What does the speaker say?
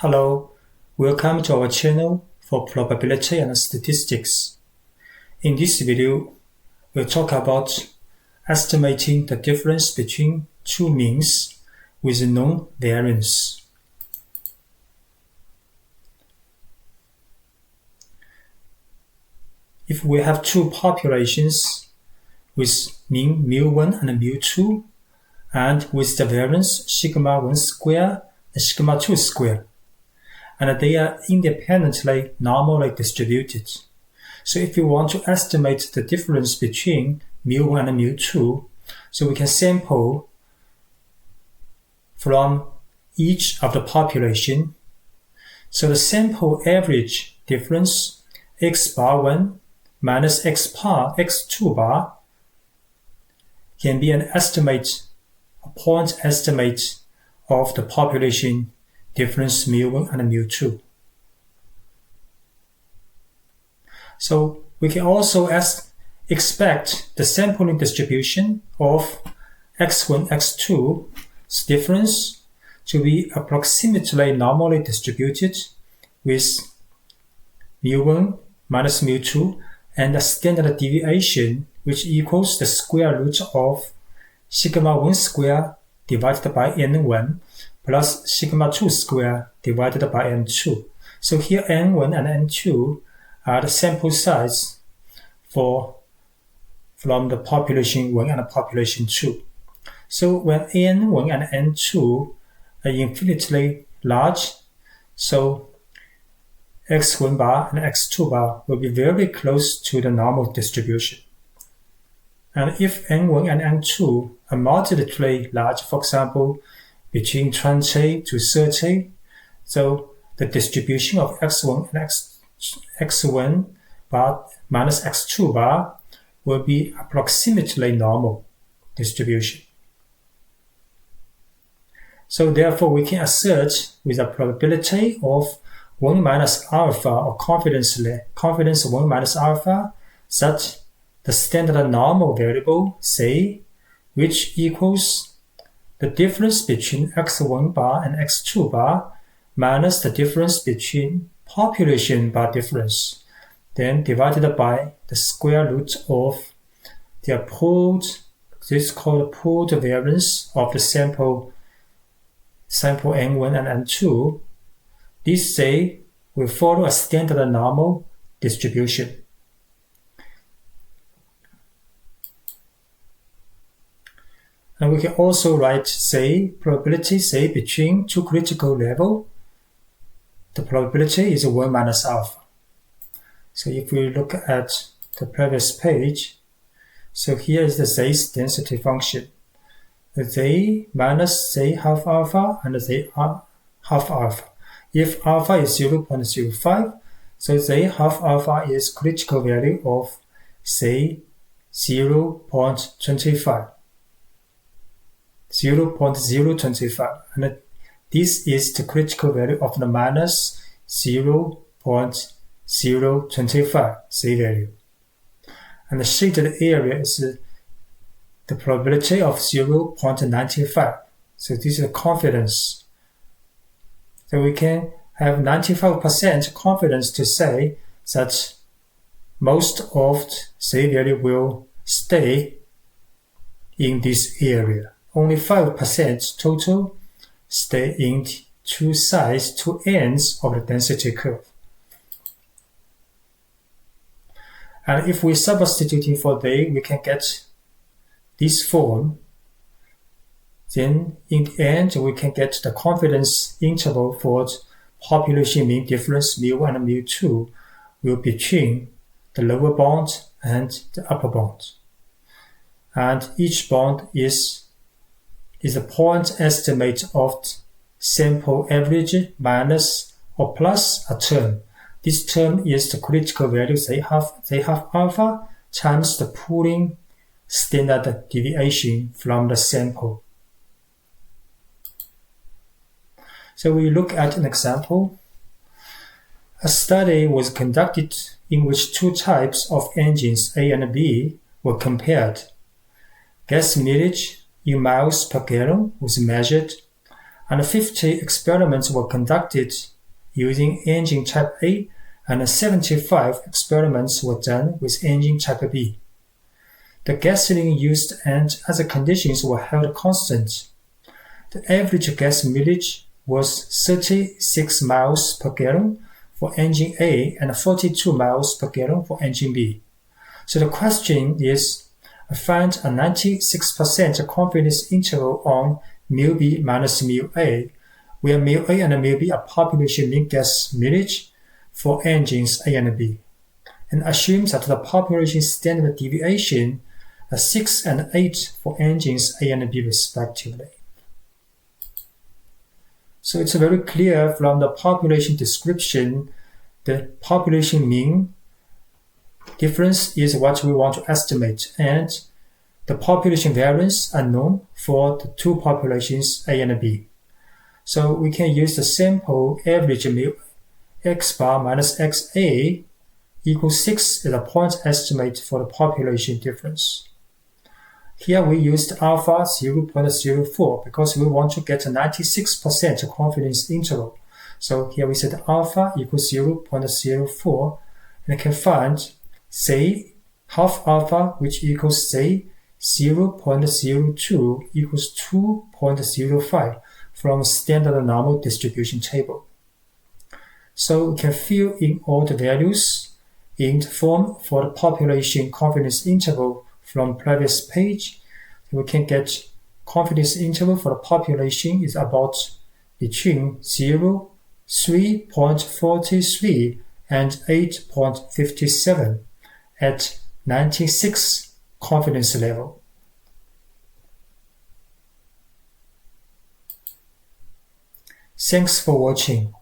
Hello, welcome to our channel for probability and statistics. In this video, we'll talk about estimating the difference between two means with known variance. If we have two populations with mean mu1 and mu2, and with the variance sigma 1 square and sigma 2 square, and they are independently normally distributed. So if you want to estimate the difference between mu1 and mu2, so we can sample from each of the population. So the sample average difference x bar 1 minus x bar x2 bar can be an estimate, a point estimate of the population difference mu1 and mu2. So we can also expect the sampling distribution of x1, x2's difference to be approximately normally distributed with mu1 minus mu2 and a standard deviation which equals the square root of sigma 1 square divided by n1 plus sigma 2 square divided by n2. So here n1 and n2 are the sample size from the population 1 and the population 2. So when n1 and n2 are infinitely large, so x1 bar and x2 bar will be very close to the normal distribution. And if n1 and n2 are moderately large, for example, between 20 to 30, so the distribution of x1 and x1 bar minus x2 bar will be approximately normal distribution. So therefore, we can assert with a probability of 1 minus alpha or confidence 1 minus alpha that the standard normal variable, say, which equals the difference between x1 bar and x2 bar minus the difference between population bar difference, then divided by the square root of their pooled, this is called pooled variance of the sample n1 and n2. This, say, will follow a standard normal distribution. And we can also write, say, probability, say, between two critical levels. The probability is 1 minus alpha. So if we look at the previous page, so here is the Z's density function. Z minus Z half alpha and Z half alpha. If alpha is 0.05, so Z half alpha is critical value of, say, 0.25. 0.025, and this is the critical value of the minus 0.025 Z value. And the shaded area is the probability of 0.95. So this is the confidence. So we can have 95% confidence to say that most of the Z value will stay in this area. Only 5% total stay in two sides, two ends of the density curve. And if we substitute for D, we can get this form. Then in the end, we can get the confidence interval for the population mean difference mu1 and mu2 will be between the lower bound and the upper bound. And each bound is a point estimate of sample average minus or plus a term. This term is the critical value they have alpha times the pooling standard deviation from the sample. So we look at an example. A study was conducted in which two types of engines A and B were compared. Gas mileage in miles per gallon was measured, and 50 experiments were conducted using engine type A, and 75 experiments were done with engine type B. The gasoline used and other conditions were held constant. The average gas mileage was 36 miles per gallon for engine A and 42 miles per gallon for engine B. So the question is, find a 96% confidence interval on μB minus μA, where μA and μB are population mean gas mileage for engines A and B, and assumes that the population standard deviation are 6 and 8 for engines A and B respectively. So it's very clear from the population description, the population mean difference is what we want to estimate, and the population variance are known for the two populations A and B. So we can use the sample average mu x bar minus xa equals 6 as a point estimate for the population difference. Here we used alpha 0.04 because we want to get a 96% confidence interval. So here we set alpha equals 0.04, and I can find say half alpha, which equals say 0.02 equals 2.05 from standard normal distribution table. So we can fill in all the values in the form for the population confidence interval from previous page. We can get confidence interval for the population is about between 3.43 and 8.57 at 96 confidence level. Thanks for watching.